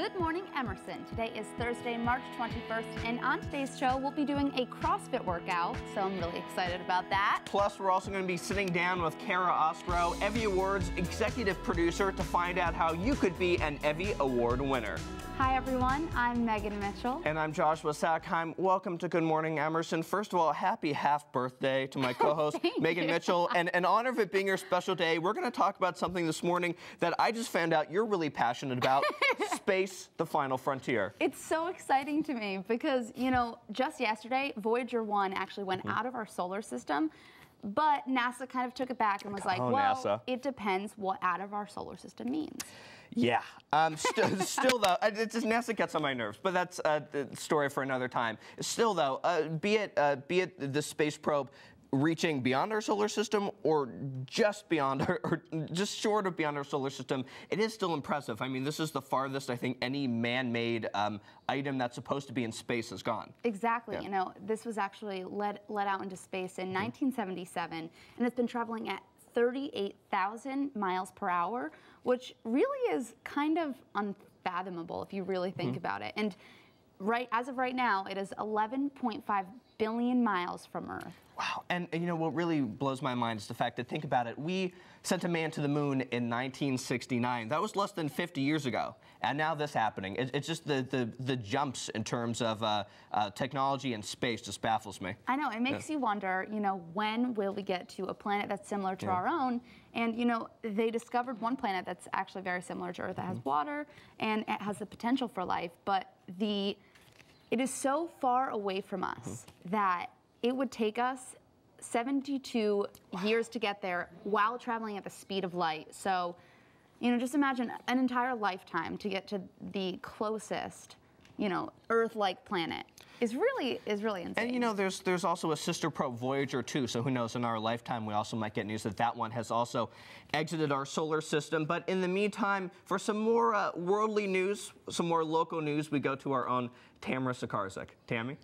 Good morning, Emerson. Today is Thursday, March 21st, and on today's show, we'll be doing a CrossFit workout, so I'm really excited about that. Plus, we're also going to be sitting down with Cara Ostrow, EVVY Awards executive producer, to find out how you could be an EVVY Award winner. Hi, everyone. I'm Megan Mitchell. And I'm Joshua Sackheim. Welcome to Good Morning, Emerson. First of all, happy half birthday to my co-host, Megan Mitchell. And in honor of it being your special day, we're going to talk about something this morning that I just found out you're really passionate about, space, the final frontier. It's so exciting to me because, you know, just yesterday, Voyager 1 actually went out of our solar system. But NASA kind of took it back and was like, well, NASA. It depends what out of our solar system means. Yeah. Still though, NASA gets on my nerves, but that's a story for another time. Still though, be it the space probe reaching beyond our solar system or just beyond, or just short of beyond our solar system, it is still impressive. I mean, this is the farthest I think any man-made item that's supposed to be in space has gone. Exactly. Yeah. You know, this was actually let out into space in 1977, and it's been traveling at 38,000 miles per hour, which really is kind of unfathomable if you really think about it. And as of right now, it is 11.5 billion miles from Earth. Wow. And you know, what really blows my mind is the fact that, think about it, we sent a man to the moon in 1969. That was less than 50 years ago. And now this happening. It's just the jumps in terms of technology and space just baffles me. I know. It makes you wonder, you know, when will we get to a planet that's similar to our own? And, you know, they discovered one planet that's actually very similar to Earth that has water and it has the potential for life. But it is so far away from us that it would take us 72 years to get there while traveling at the speed of light. So, you know, just imagine an entire lifetime to get to the closest, you know, Earth-like planet is really insane. And you know, there's also a sister probe, Voyager 2. So who knows? In our lifetime, we also might get news that one has also exited our solar system. But in the meantime, for some more worldly news, some more local news, we go to our own Tamara Sakarzik. Tammy.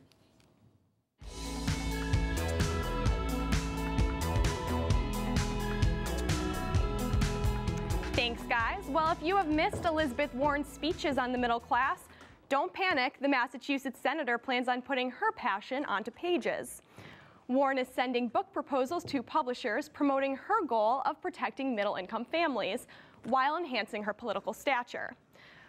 Thanks, guys. Well, if you have missed Elizabeth Warren's speeches on the middle class, don't panic. The Massachusetts senator plans on putting her passion onto pages. Warren is sending book proposals to publishers promoting her goal of protecting middle-income families while enhancing her political stature.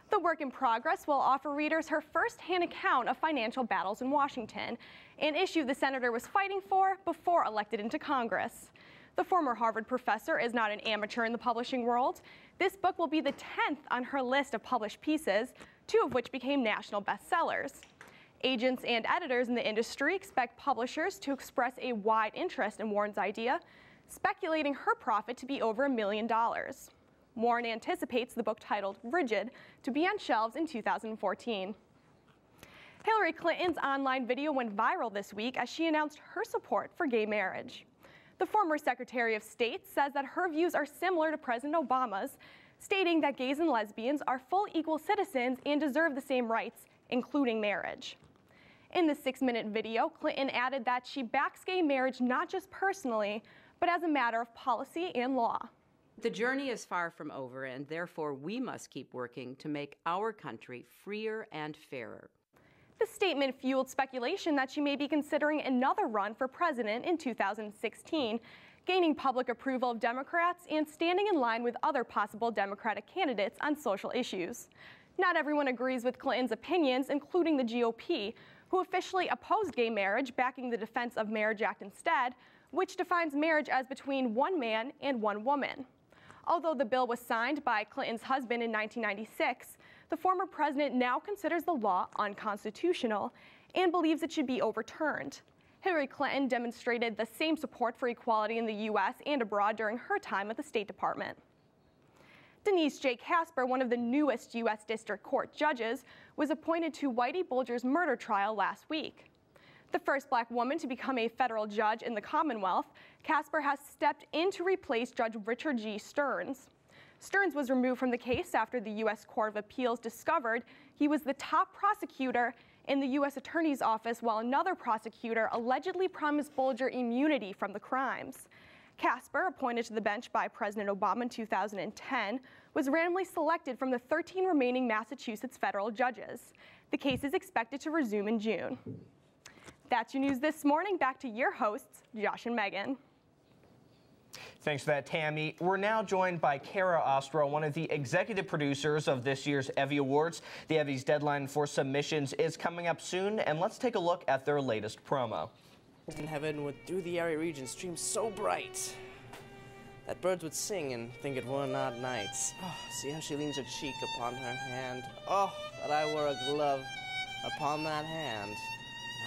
The work in progress will offer readers her first-hand account of financial battles in Washington, an issue the senator was fighting for before elected into Congress. The former Harvard professor is not an amateur in the publishing world. This book will be the 10th on her list of published pieces, 2 of which became national bestsellers. Agents and editors in the industry expect publishers to express a wide interest in Warren's idea, speculating her profit to be over $1 million. Warren anticipates the book titled Rigid to be on shelves in 2014. Hillary Clinton's online video went viral this week as she announced her support for gay marriage. The former Secretary of State says that her views are similar to President Obama's, stating that gays and lesbians are full equal citizens and deserve the same rights, including marriage. In the 6-minute video, Clinton added that she backs gay marriage not just personally, but as a matter of policy and law. The journey is far from over, and therefore we must keep working to make our country freer and fairer. The statement fueled speculation that she may be considering another run for president in 2016, gaining public approval of Democrats and standing in line with other possible Democratic candidates on social issues. Not everyone agrees with Clinton's opinions, including the GOP, who officially opposed gay marriage, backing the Defense of Marriage Act instead, which defines marriage as between one man and one woman. Although the bill was signed by Clinton's husband in 1996, the former president now considers the law unconstitutional and believes it should be overturned. Hillary Clinton demonstrated the same support for equality in the U.S. and abroad during her time at the State Department. Denise J. Casper, one of the newest U.S. District Court judges, was appointed to Whitey Bulger's murder trial last week. The first black woman to become a federal judge in the Commonwealth, Casper has stepped in to replace Judge Richard G. Stearns. Stearns was removed from the case after the U.S. Court of Appeals discovered he was the top prosecutor in the U.S. Attorney's Office while another prosecutor allegedly promised Bulger immunity from the crimes. Casper, appointed to the bench by President Obama in 2010, was randomly selected from the 13 remaining Massachusetts federal judges. The case is expected to resume in June. That's your news this morning. Back to your hosts, Josh and Megan. Thanks for that, Tammy. We're now joined by Cara Ostrow, one of the executive producers of this year's EVVY Awards. The EVVY's deadline for submissions is coming up soon, and let's take a look at their latest promo. In heaven would through the airy region stream so bright that birds would sing and think it were not night. Oh, see how she leans her cheek upon her hand. Oh, that I were a glove upon that hand,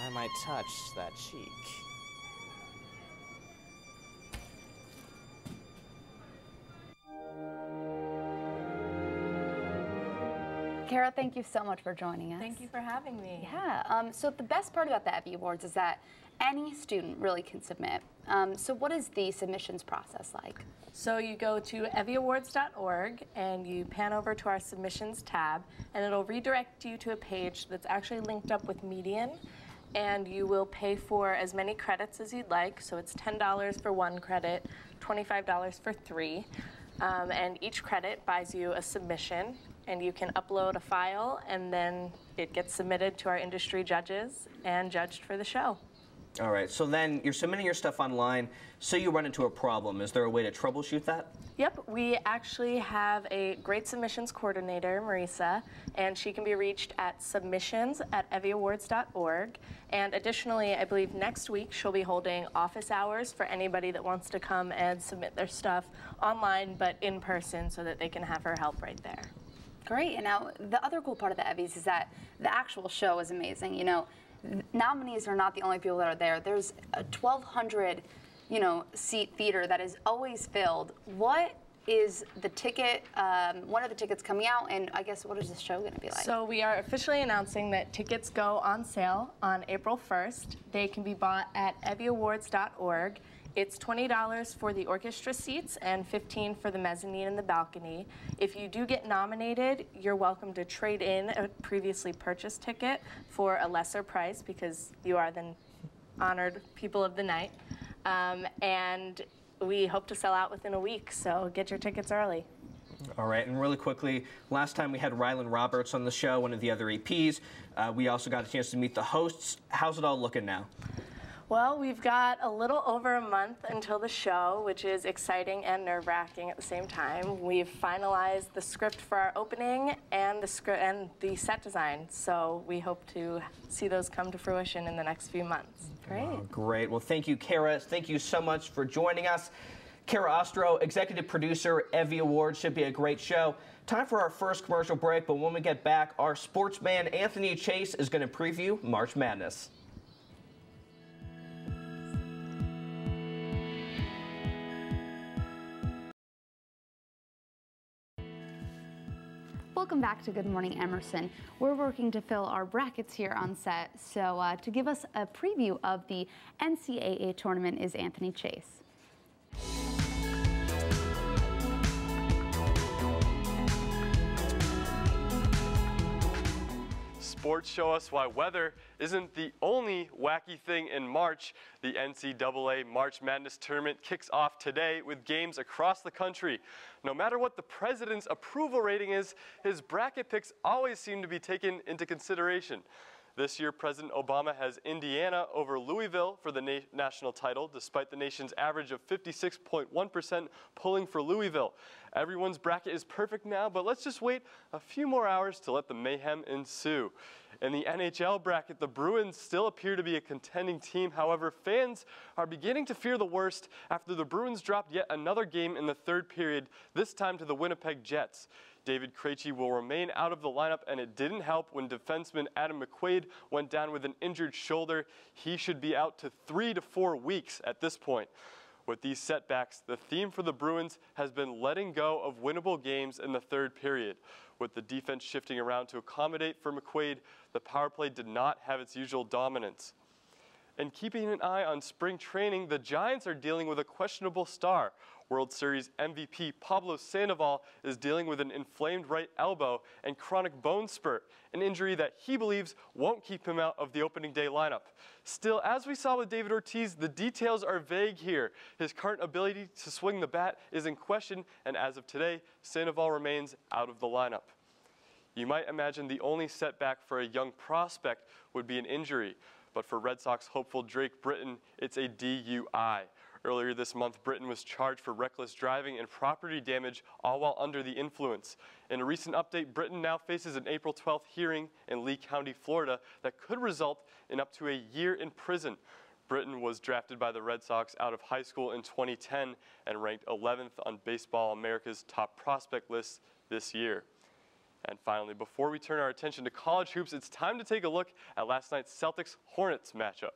I might touch that cheek. Cara, thank you so much for joining us. Thank you for having me. Yeah, so the best part about the EVVY Awards is that any student really can submit. So what is the submissions process like? So you go to evvyawards.org and you pan over to our submissions tab, and it'll redirect you to a page that's actually linked up with Median, and you will pay for as many credits as you'd like. So it's $10 for 1 credit, $25 for 3, and each credit buys you a submission, and you can upload a file, and then it gets submitted to our industry judges and judged for the show. All right, so then you're submitting your stuff online. Say you run into a problem. Is there a way to troubleshoot that? Yep, we actually have a great submissions coordinator, Marisa, and she can be reached at submissions@evvyawards.org. And additionally, I believe next week she'll be holding office hours for anybody that wants to come and submit their stuff online, but in person, so that they can have her help right there. Great, and now the other cool part of the EVVYs is that the actual show is amazing. You know, nominees are not the only people that are there. There's a 1,200, seat theater that is always filled. What is the ticket? When are the tickets coming out? And I guess what is the show going to be like? So we are officially announcing that tickets go on sale on April 1st. They can be bought at evvyawards.org. It's $20 for the orchestra seats and $15 for the mezzanine and the balcony. If you do get nominated, you're welcome to trade in a previously purchased ticket for a lesser price because you are the honored people of the night. And we hope to sell out within a week, so get your tickets early. All right, and really quickly, last time we had Rylan Roberts on the show, one of the other EPs. We also got a chance to meet the hosts. How's it all looking now? Well, we've got a little over a month until the show, which is exciting and nerve-wracking at the same time. We've finalized the script for our opening and the set design, so we hope to see those come to fruition in the next few months. Great. Oh, great. Well, thank you, Cara. Thank you so much for joining us. Cara Ostrow, executive producer, EVVY Awards. Should be a great show. Time for our first commercial break, but when we get back, our sportsman Anthony Chase is going to preview March Madness. Welcome back to Good Morning Emerson. We're working to fill our brackets here on set, so to give us a preview of the NCAA tournament is Anthony Chase. Sports show us why weather isn't the only wacky thing in March. The NCAA March Madness tournament kicks off today with games across the country. No matter what the president's approval rating is, his bracket picks always seem to be taken into consideration. This year, President Obama has Indiana over Louisville for the national title, despite the nation's average of 56.1% pulling for Louisville. Everyone's bracket is perfect now, but let's just wait a few more hours to let the mayhem ensue. In the NHL bracket, the Bruins still appear to be a contending team. However, fans are beginning to fear the worst after the Bruins dropped yet another game in the third period, this time to the Winnipeg Jets. David Krejci will remain out of the lineup, and it didn't help when defenseman Adam McQuaid went down with an injured shoulder. He should be out to 3 to 4 weeks at this point. With these setbacks, the theme for the Bruins has been letting go of winnable games in the third period. With the defense shifting around to accommodate for McQuaid, the power play did not have its usual dominance. And keeping an eye on spring training, the Giants are dealing with a questionable star. World Series MVP Pablo Sandoval is dealing with an inflamed right elbow and chronic bone spur, an injury that he believes won't keep him out of the opening day lineup. Still, as we saw with David Ortiz, the details are vague here. His current ability to swing the bat is in question, and as of today, Sandoval remains out of the lineup. You might imagine the only setback for a young prospect would be an injury, but for Red Sox hopeful Drake Britton, it's a DUI. Earlier this month, Britton was charged for reckless driving and property damage, all while under the influence. In a recent update, Britton now faces an April 12th hearing in Lee County, Florida, that could result in up to a year in prison. Britton was drafted by the Red Sox out of high school in 2010 and ranked 11th on Baseball America's top prospect list this year. And finally, before we turn our attention to college hoops, it's time to take a look at last night's Celtics-Hornets matchup.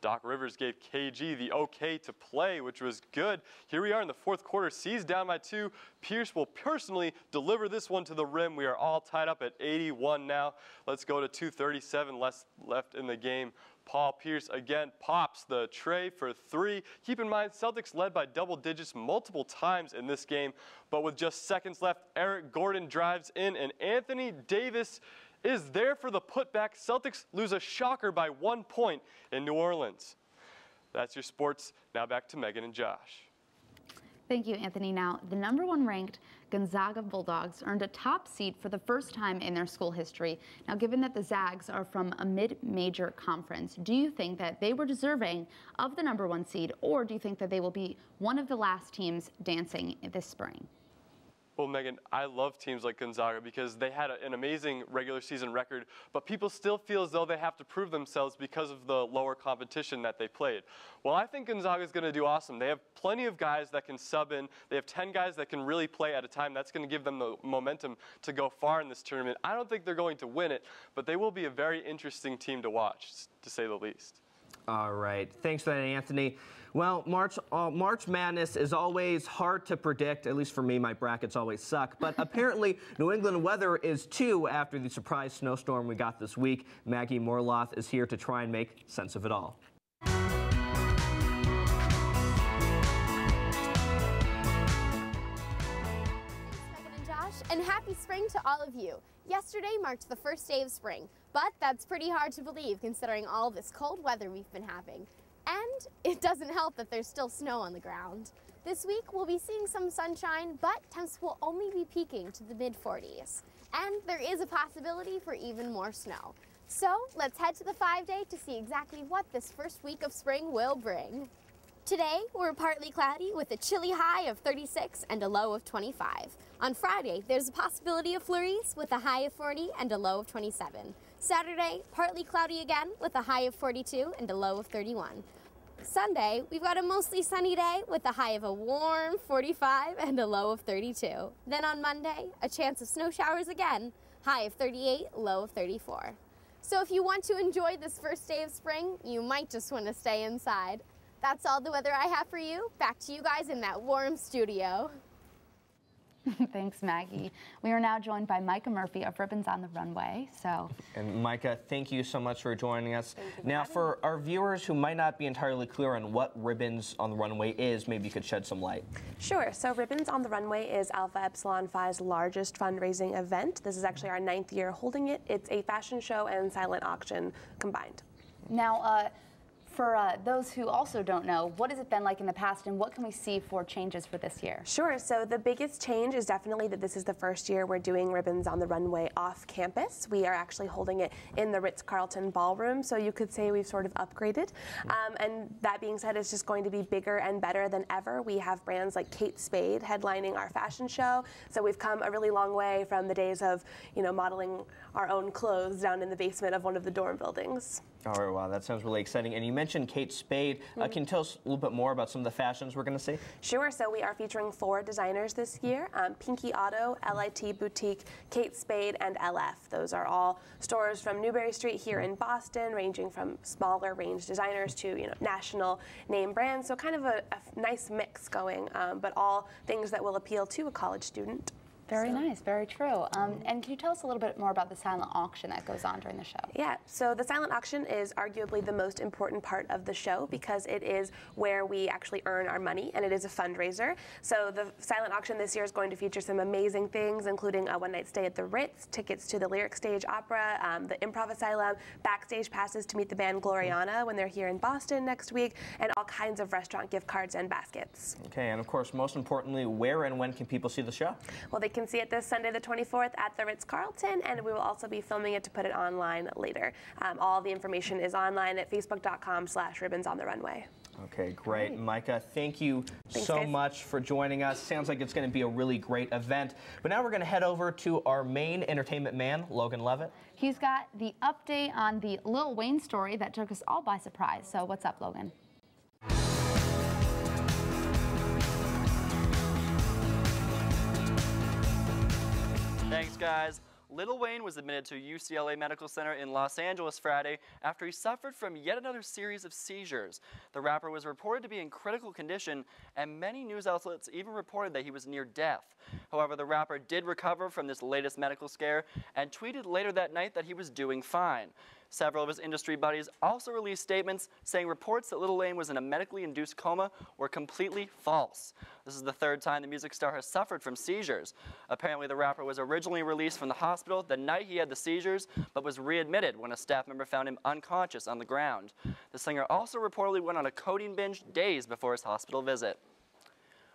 Doc Rivers gave KG the okay to play, which was good. Here we are in the fourth quarter. C's down by 2. Pierce will personally deliver this one to the rim. We are all tied up at 81 now. Let's go to 2:37 left in the game. Paul Pierce again pops the tray for 3. Keep in mind, Celtics led by double digits multiple times in this game, but with just seconds left, Eric Gordon drives in, and Anthony Davis is there for the putback. Celtics lose a shocker by 1 point in New Orleans. That's your sports. Now back to Megan and Josh. Thank you, Anthony. Now, the #1 ranked Gonzaga Bulldogs earned a top seed for the first time in their school history. Now, given that the Zags are from a mid-major conference, do you think that they were deserving of the #1 seed, or do you think that they will be one of the last teams dancing this spring? Well, Megan, I love teams like Gonzaga because they had an amazing regular season record, but people still feel as though they have to prove themselves because of the lower competition that they played. Well, I think Gonzaga is going to do awesome. They have plenty of guys that can sub in. They have 10 guys that can really play at a time. That's going to give them the momentum to go far in this tournament. I don't think they're going to win it, but they will be a very interesting team to watch, to say the least. All right. Thanks for that, Anthony. Well, March Madness is always hard to predict. At least for me, my brackets always suck. But apparently, New England weather is too after the surprise snowstorm we got this week. Maggie Morloth is here to try and make sense of it all. And happy spring to all of you. Yesterday marked the first day of spring, but that's pretty hard to believe considering all this cold weather we've been having. And it doesn't help that there's still snow on the ground. This week we'll be seeing some sunshine, but temps will only be peaking to the mid-40s. And there is a possibility for even more snow. So let's head to the 5-day to see exactly what this first week of spring will bring. Today, we're partly cloudy with a chilly high of 36 and a low of 25. On Friday, there's a possibility of flurries with a high of 40 and a low of 27. Saturday, partly cloudy again with a high of 42 and a low of 31. Sunday, we've got a mostly sunny day with a high of a warm 45 and a low of 32. Then on Monday, a chance of snow showers again, high of 38, low of 34. So if you want to enjoy this first day of spring, you might just want to stay inside. That's all the weather I have for you. Back to you guys in that warm studio. Thanks, Maggie. We are now joined by Micah Murphy of Ribbons on the Runway. And Micah, thank you so much for joining us. Now, for our viewers who might not be entirely clear on what Ribbons on the Runway is, maybe you could shed some light. Sure. So Ribbons on the Runway is Alpha Epsilon Phi's largest fundraising event. This is actually our 9th year holding it. It's a fashion show and silent auction combined. Now, for those who also don't know, what has it been like in the past and what can we see for changes for this year? Sure. So the biggest change is definitely that this is the first year we're doing Ribbons on the Runway off campus. We are actually holding it in the Ritz-Carlton Ballroom, so you could say we've sort of upgraded. And that being said, it's just going to be bigger and better than ever. We have brands like Kate Spade headlining our fashion show, so we've come a really long way from the days of, you know, modeling our own clothes down in the basement of one of the dorm buildings. All right, wow, that sounds really exciting. And you mentioned Kate Spade. Can you tell us a little bit more about some of the fashions we're going to see? Sure. So we are featuring 4 designers this year: Pinky Auto, LIT Boutique, Kate Spade, and LF. Those are all stores from Newbury Street here in Boston, ranging from smaller range designers to, you know, national name brands. So kind of a nice mix going, but all things that will appeal to a college student. Very nice, very true. And can you tell us a little bit more about the silent auction that goes on during the show? Yeah, so the silent auction is arguably the most important part of the show because it is where we actually earn our money, and it is a fundraiser. So the silent auction this year is going to feature some amazing things, including a one-night stay at the Ritz, tickets to the Lyric Stage Opera, the Improv Asylum, backstage passes to meet the band Gloriana when they're here in Boston next week, and all kinds of restaurant gift cards and baskets. Okay, and of course, most importantly, where and when can people see the show? Well, they can see it this Sunday the 24th at the Ritz-Carlton, and we will also be filming it to put it online later. All the information is online at facebook.com/ribbonsonthernway. Okay, great. Right. Micah, thank you so much for joining us. Sounds like it's going to be a really great event. But now we're going to head over to our main entertainment man, Logan Levitt. He's got the update on the Lil Wayne story that took us all by surprise. So what's up, Logan? Thanks, guys. Lil Wayne was admitted to UCLA Medical Center in Los Angeles Friday after he suffered from yet another series of seizures. The rapper was reported to be in critical condition, and many news outlets even reported that he was near death. However, the rapper did recover from this latest medical scare and tweeted later that night that he was doing fine. Several of his industry buddies also released statements saying reports that Lil Wayne was in a medically induced coma were completely false. This is the third time the music star has suffered from seizures. Apparently, the rapper was originally released from the hospital the night he had the seizures, but was readmitted when a staff member found him unconscious on the ground. The singer also reportedly went on a codeine binge days before his hospital visit.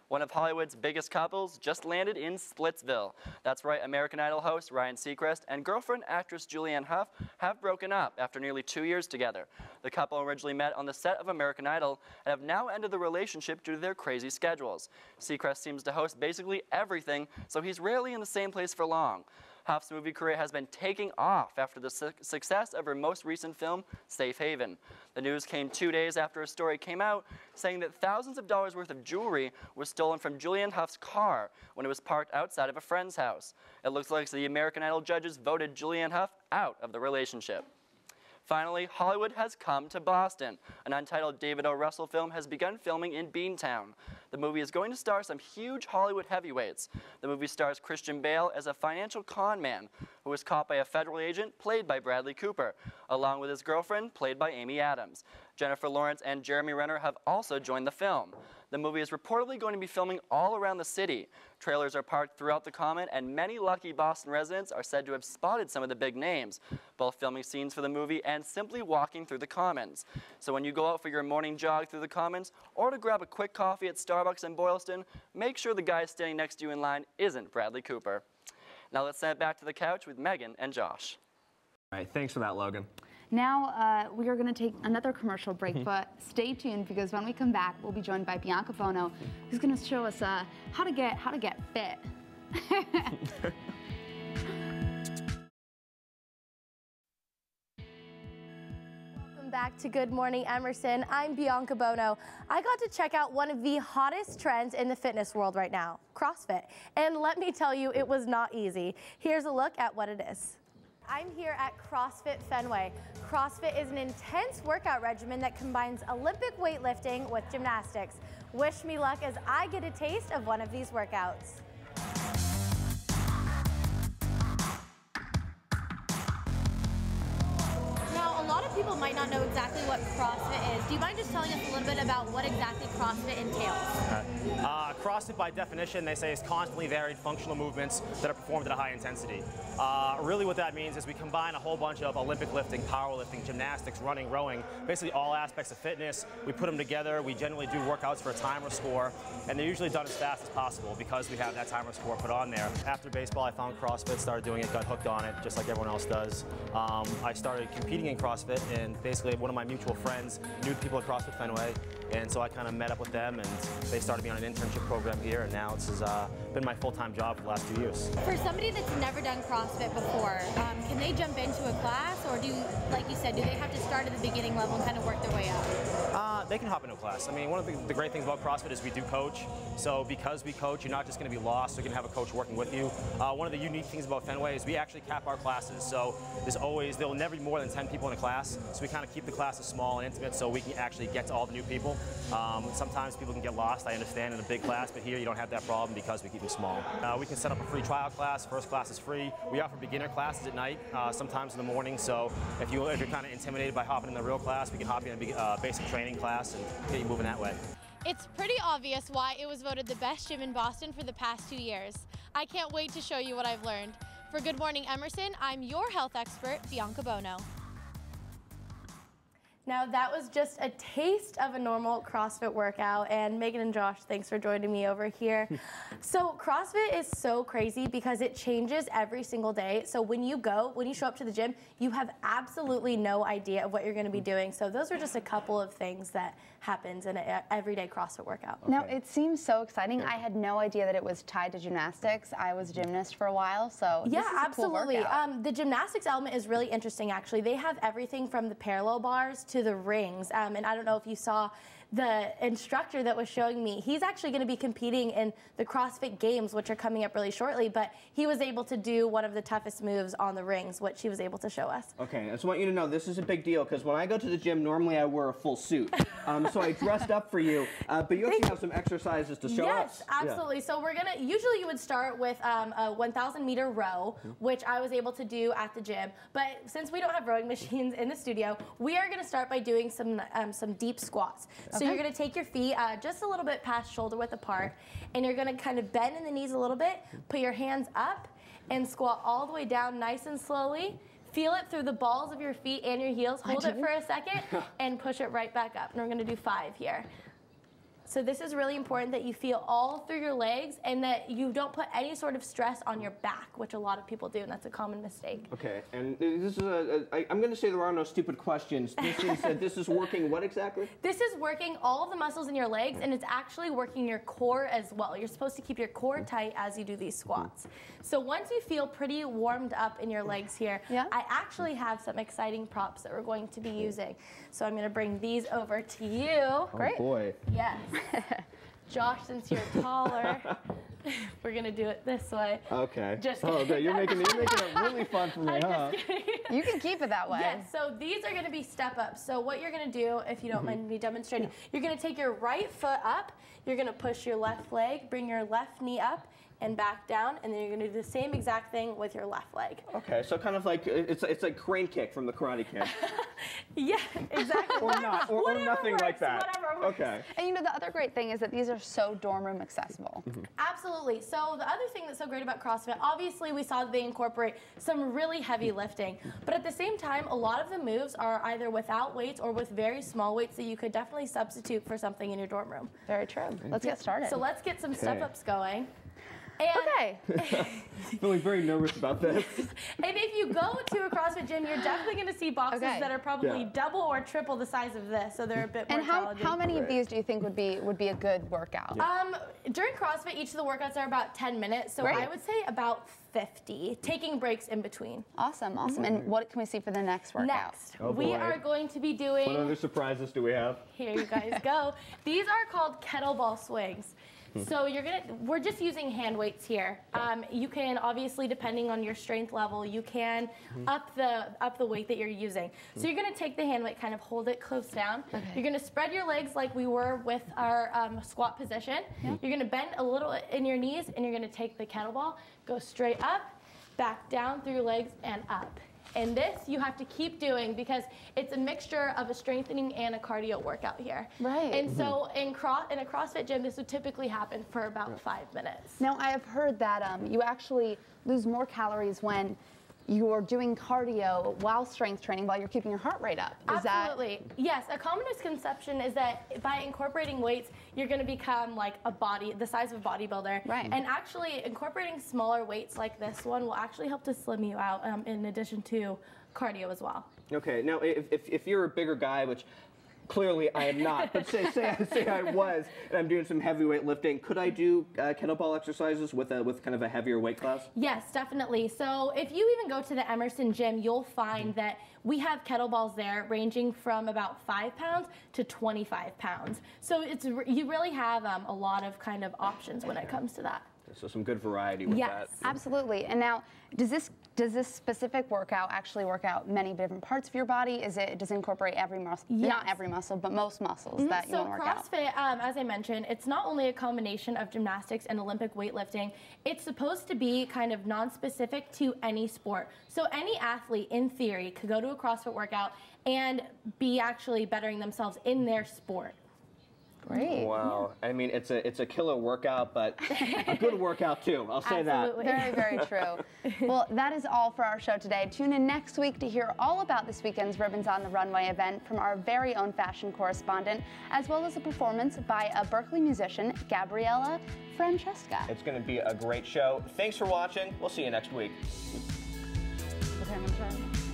One of Hollywood's biggest couples just landed in Splitsville. That's right, American Idol host Ryan Seacrest and girlfriend actress Julianne Hough have broken up after nearly 2 years together. The couple originally met on the set of American Idol and have now ended the relationship due to their crazy schedules. Seacrest seems to host basically everything, so he's rarely in the same place for long. Hough's movie career has been taking off after the success of her most recent film, Safe Haven. The news came 2 days after a story came out saying that thousands of dollars worth of jewelry was stolen from Julianne Hough's car when it was parked outside of a friend's house. It looks like the American Idol judges voted Julianne Hough out of the relationship. Finally, Hollywood has come to Boston. An untitled David O. Russell film has begun filming in Beantown. The movie is going to star some huge Hollywood heavyweights. The movie stars Christian Bale as a financial con man who was caught by a federal agent played by Bradley Cooper, along with his girlfriend played by Amy Adams. Jennifer Lawrence and Jeremy Renner have also joined the film. The movie is reportedly going to be filming all around the city. Trailers are parked throughout the Common, and many lucky Boston residents are said to have spotted some of the big names, both filming scenes for the movie and simply walking through the Commons. So when you go out for your morning jog through the Commons, or to grab a quick coffee at Starbucks in Boylston, make sure the guy standing next to you in line isn't Bradley Cooper. Now let's send it back to the couch with Megan and Josh. All right, thanks for that, Logan. Now we are going to take another commercial break, but stay tuned because when we come back, we'll be joined by Bianca Buono, who's going to show us how to get fit. Welcome back to Good Morning Emerson. I'm Bianca Buono. I got to check out one of the hottest trends in the fitness world right now, CrossFit. And let me tell you, it was not easy. Here's a look at what it is. I'm here at CrossFit Fenway. CrossFit is an intense workout regimen that combines Olympic weightlifting with gymnastics. Wish me luck as I get a taste of one of these workouts. Now, a lot of people might not know exactly what CrossFit is. Do you mind just telling us a little bit about what exactly CrossFit entails? CrossFit, by definition, they say is constantly varied functional movements that are performed at a high intensity. Really what that means is we combine a whole bunch of Olympic lifting, powerlifting, gymnastics, running, rowing, basically all aspects of fitness. We put them together. We generally do workouts for a timer score, and they're usually done as fast as possible because we have that timer score put on there. After baseball, I found CrossFit, started doing it, got hooked on it, just like everyone else does. I started competing in CrossFit, and basically one of my mutual friends knew the people at CrossFit Fenway, and so I kind of met up with them, and they started me on an internship program here, and now this has been my full-time job for the last 2 years. For somebody that's never done CrossFit before, can they jump into a class, or do, like you said, do they have to start at the beginning level and kind of work their way up? They can hop into a class. I mean, one of the great things about CrossFit is we do coach. So because we coach, you're not just going to be lost. You're going to have a coach working with you. One of the unique things about Fenway is we actually cap our classes. So there will never be more than 10 people in a class. So we kind of keep the classes small and intimate so we can actually get to all the new people. Sometimes people can get lost, I understand, in a big class, but here you don't have that problem because we keep them small. We can set up a free trial class. First class is free. We offer beginner classes at night, sometimes in the morning, so if you're kind of intimidated by hopping in the real class, we can hop you in a basic training class and get you moving that way. It's pretty obvious why it was voted the best gym in Boston for the past 2 years. I can't wait to show you what I've learned. For Good Morning Emerson, I'm your health expert, Bianca Buono. Now that was just a taste of a normal CrossFit workout, and Megan and Josh, thanks for joining me over here. So CrossFit is so crazy because it changes every single day. So when you show up to the gym, you have absolutely no idea of what you're going to be doing. So those are just a couple of things that happens in an everyday CrossFit workout. Okay. Now it seems so exciting. I had no idea that it was tied to gymnastics. I was a gymnast for a while, so yeah, this is absolutely. A cool workout. The gymnastics element is really interesting, actually. They have everything from the parallel bars to the rings, and I don't know if you saw the instructor that was showing me. He's actually going to be competing in the CrossFit Games, which are coming up really shortly, but he was able to do one of the toughest moves on the rings, which he was able to show us. Okay, I just want you to know this is a big deal because when I go to the gym, normally I wear a full suit. So I dressed up for you, but you actually have some exercises to show us. Yes, absolutely. Yeah. So usually you would start with a 1,000 meter row, which I was able to do at the gym. But since we don't have rowing machines in the studio, we are going to start by doing some deep squats. So you're going to take your feet just a little bit past shoulder width apart, and you're going to kind of bend in the knees a little bit, put your hands up, and squat all the way down nice and slowly. Feel it through the balls of your feet and your heels. Hold it for a second, and push it right back up. And we're going to do 5 here. So this is really important that you feel all through your legs and that you don't put any sort of stress on your back, which a lot of people do, and that's a common mistake. Okay, and this is I'm going to say there are no stupid questions. This is working what exactly? This is working all of the muscles in your legs, and it's actually working your core as well. You're supposed to keep your core tight as you do these squats. So once you feel pretty warmed up in your legs here, I actually have some exciting props that we're going to be using. So I'm going to bring these over to you. Oh, great. Boy. Yes. Josh, since you're taller, we're going to do it this way. Okay. Just kidding. Okay, you're making it really fun for me, huh? You can keep it that way. Yes, so these are going to be step ups. So what you're going to do, if you don't mind me demonstrating, you're going to take your right foot up, you're going to push your left leg, bring your left knee up, and back down, and then you're going to do the same exact thing with your left leg. Okay, so kind of like it's like crane kick from the Karate Kid. Yeah, exactly. Or not, or nothing like that. Whatever works. Okay. And you know, the other great thing is that these are so dorm room accessible. Absolutely. So the other thing that's so great about CrossFit, obviously we saw that they incorporate some really heavy lifting, but at the same time, a lot of the moves are either without weights or with very small weights that you could definitely substitute for something in your dorm room. Very true. Let's get started. So let's get some step-ups going. And Feeling very nervous about this. And if you go to a CrossFit gym, you're definitely going to see boxes that are probably double or triple the size of this, so they're a bit more challenging. How many of these do you think would be a good workout? During CrossFit, each of the workouts are about 10 minutes, so I would say about 50, taking breaks in between. Awesome, awesome. And what can we see for the next workout? Next, we are going to be doing... What other surprises do we have? Here you guys go. These are called kettlebell swings. So we're just using hand weights here. You can obviously, depending on your strength level, you can up the weight that you're using. So you're gonna take the hand weight, kind of hold it close down. You're gonna spread your legs like we were with our squat position. You're gonna bend a little in your knees, and you're gonna take the kettlebell, go straight up, back down through your legs, and up. And this you have to keep doing because it's a mixture of a strengthening and a cardio workout here. Right. And so in a CrossFit gym, this would typically happen for about 5 minutes. Now, I have heard that you actually lose more calories when you're doing cardio while strength training, while you're keeping your heart rate up. Absolutely. Yes, a common misconception is that by incorporating weights, you're going to become like the size of a bodybuilder. Right. And actually, incorporating smaller weights like this one will actually help to slim you out in addition to cardio as well. Okay, now if you're a bigger guy, which clearly I am not, but say I was, and I'm doing some heavyweight lifting, could I do kettlebell exercises with kind of a heavier weight class? Yes, definitely. So if you even go to the Emerson gym, you'll find that we have kettlebells there ranging from about 5 pounds to 25 pounds. So you really have a lot of kind of options when it comes to that. So some good variety with that. Yes, absolutely. And now, does this Does this specific workout actually work out many different parts of your body? Does it incorporate every muscle? Yes. Not every muscle, but most muscles that you want to work out? So CrossFit, as I mentioned, it's not only a combination of gymnastics and Olympic weightlifting. It's supposed to be kind of non-specific to any sport. So any athlete, in theory, could go to a CrossFit workout and be actually bettering themselves in their sport. Great. Wow. I mean, it's a killer workout, but a good workout too. I'll say that. Very, very true. Well, that is all for our show today. Tune in next week to hear all about this weekend's Ribbons on the Runway event from our very own fashion correspondent, as well as a performance by a Berkeley musician, Gabriella Francesca. It's going to be a great show. Thanks for watching. We'll see you next week. Okay, I'm gonna try.